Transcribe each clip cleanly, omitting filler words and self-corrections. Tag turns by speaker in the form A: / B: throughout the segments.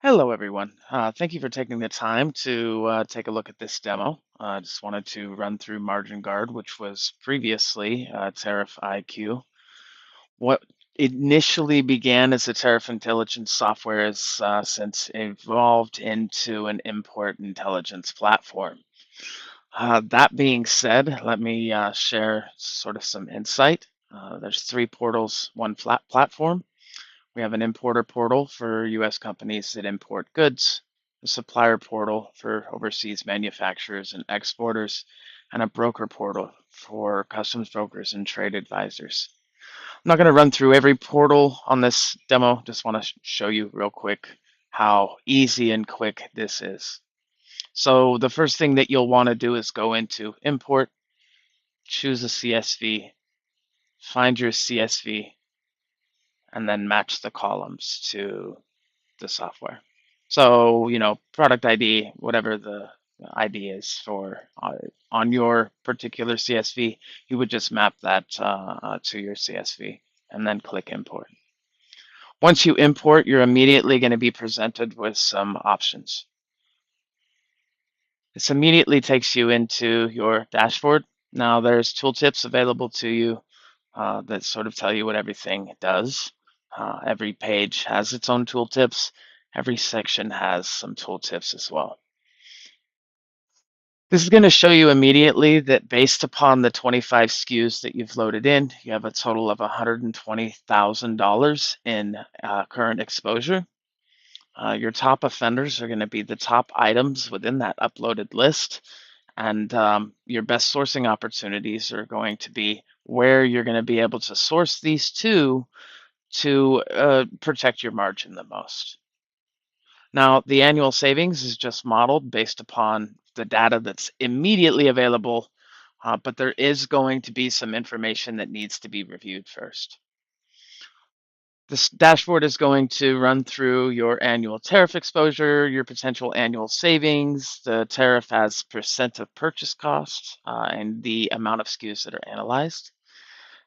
A: Hello, everyone. Thank you for taking the time to take a look at this demo. I just wanted to run through MarginGuard, which was previously Tariff IQ. What initially began as a tariff intelligence software has since evolved into an import intelligence platform. That being said, let me share sort of some insight. There's three portals, one flat platform. We have an importer portal for US companies that import goods, a supplier portal for overseas manufacturers and exporters, and a broker portal for customs brokers and trade advisors. I'm not going to run through every portal on this demo, just want to show you real quick how easy and quick this is. So the first thing that you'll want to do is go into import, choose a CSV, find your CSV, and then match the columns to the software. So, product ID, whatever the ID is for on your particular CSV, you would just map that to your CSV and then click import. Once you import, you're immediately going to be presented with some options. This immediately takes you into your dashboard. Now there's tooltips available to you that sort of tell you what everything does. Every page has its own tooltips. Every section has some tooltips as well. This is going to show you immediately that based upon the 25 SKUs that you've loaded in, you have a total of $120,000 in current exposure. Your top offenders are going to be the top items within that uploaded list. And your best sourcing opportunities are going to be where you're going to be able to source these to protect your margin the most. Now, the annual savings is just modeled based upon the data that's immediately available, but there is going to be some information that needs to be reviewed first. This dashboard is going to run through your annual tariff exposure, your potential annual savings, the tariff as percent of purchase cost, and the amount of SKUs that are analyzed.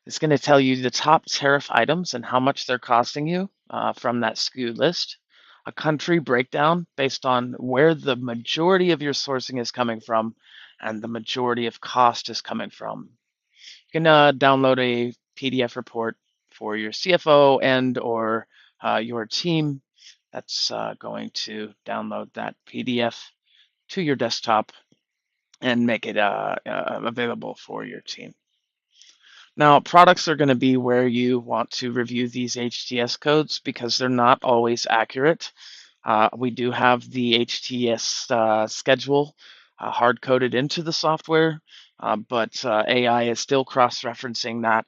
A: It's going to tell you the top tariff items and how much they're costing you from that SKU list. A country breakdown based on where the majority of your sourcing is coming from and the majority of cost is coming from. You can download a PDF report for your CFO and or your team that's going to download that PDF to your desktop and make it available for your team. Now, products are going to be where you want to review these HTS codes because they're not always accurate. We do have the HTS schedule hard-coded into the software, but AI is still cross-referencing that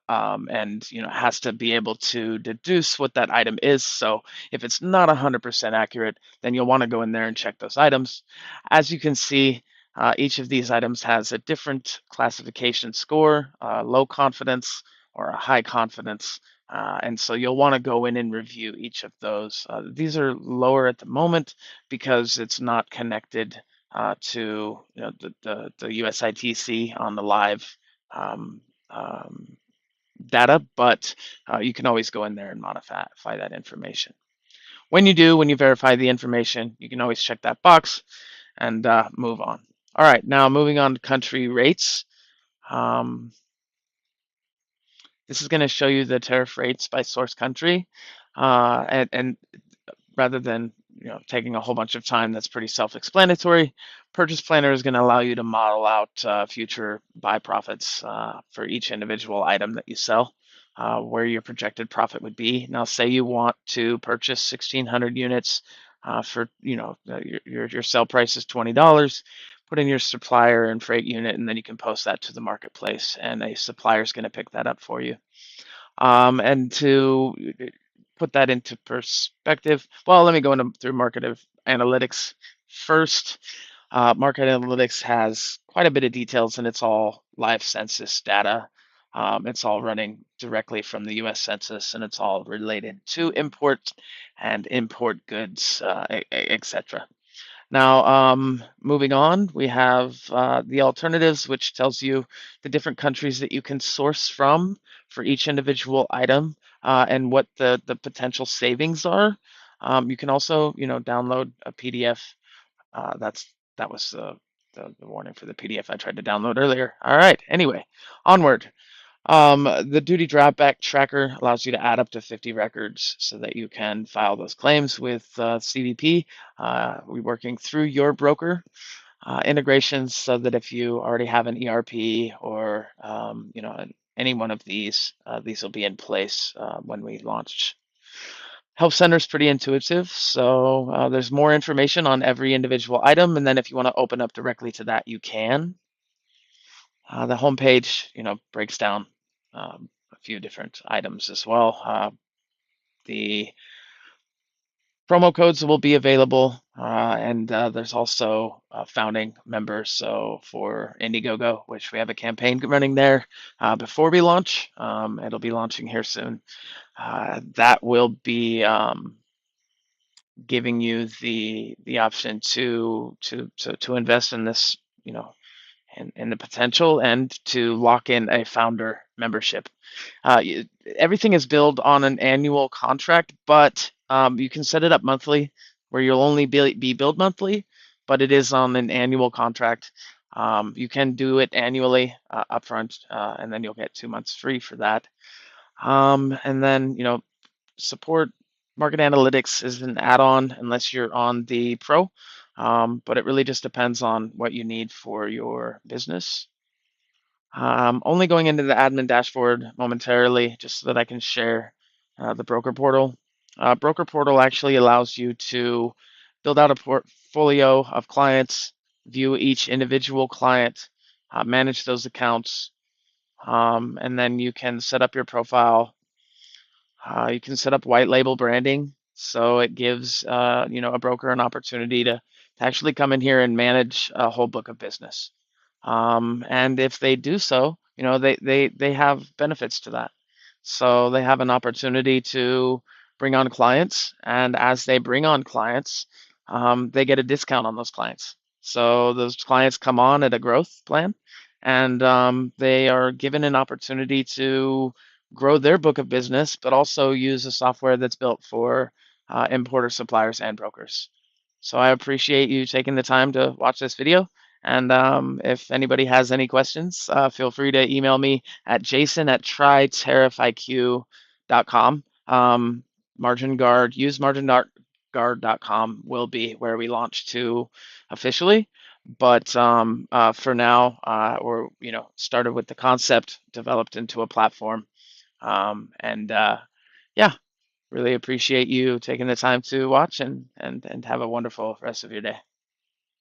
A: and has to be able to deduce what that item is. So if it's not 100% accurate, then you'll want to go in there and check those items. As you can see, each of these items has a different classification score, low confidence or a high confidence. And so you'll want to go in and review each of those. These are lower at the moment because it's not connected to the USITC on the live data, but you can always go in there and modify that information. When you verify the information, you can always check that box and move on. All right, now moving on to country rates. This is going to show you the tariff rates by source country, and rather than taking a whole bunch of time, that's pretty self-explanatory. Purchase Planner is going to allow you to model out future buy profits for each individual item that you sell, where your projected profit would be. Now, say you want to purchase 1,600 units for your sell price is $20. Put in your supplier and freight unit, and then you can post that to the marketplace, and a supplier is going to pick that up for you. And to put that into perspective, well, let me go through market analytics first. Market analytics has quite a bit of details, and it's all live census data. It's all running directly from the US Census, and it's all related to import and import goods, etc. Now, moving on, we have the alternatives, which tells you the different countries that you can source from for each individual item and what the potential savings are. You can also, download a PDF. That was the warning for the PDF I tried to download earlier. All right. Anyway, onward. The duty drawback tracker allows you to add up to 50 records so that you can file those claims with CDP. We're working through your broker integrations so that if you already have an ERP or any one of these will be in place when we launch. Help Center is pretty intuitive, so there's more information on every individual item, and then if you want to open up directly to that, you can. The homepage, breaks down a few different items as well. The promo codes will be available, and there's also founding members. So for Indiegogo, which we have a campaign running there before we launch, it'll be launching here soon. That will be giving you the option to invest in this, in the potential and to lock in a founder membership. Everything is billed on an annual contract, but you can set it up monthly where you'll only be billed monthly, but it is on an annual contract. You can do it annually upfront, and then you'll get 2 months free for that. And then, support market analytics is an add-on unless you're on the pro, but it really just depends on what you need for your business. Only going into the admin dashboard momentarily just so that I can share the broker portal. Broker portal actually allows you to build out a portfolio of clients, view each individual client, manage those accounts, and then you can set up your profile. You can set up white label branding, so it gives a broker an opportunity to actually come in here and manage a whole book of business. And if they do so, they have benefits to that. So they have an opportunity to bring on clients, and as they bring on clients, they get a discount on those clients. So those clients come on at a growth plan, and they are given an opportunity to grow their book of business, but also use a software that's built for importers, suppliers, and brokers. So I appreciate you taking the time to watch this video. And if anybody has any questions, feel free to email me at jason@trytariffiq.com. MarginGuard, use marginguard.com will be where we launch to officially. But for now, we're started with the concept, developed into a platform, and yeah, really appreciate you taking the time to watch and have a wonderful rest of your day.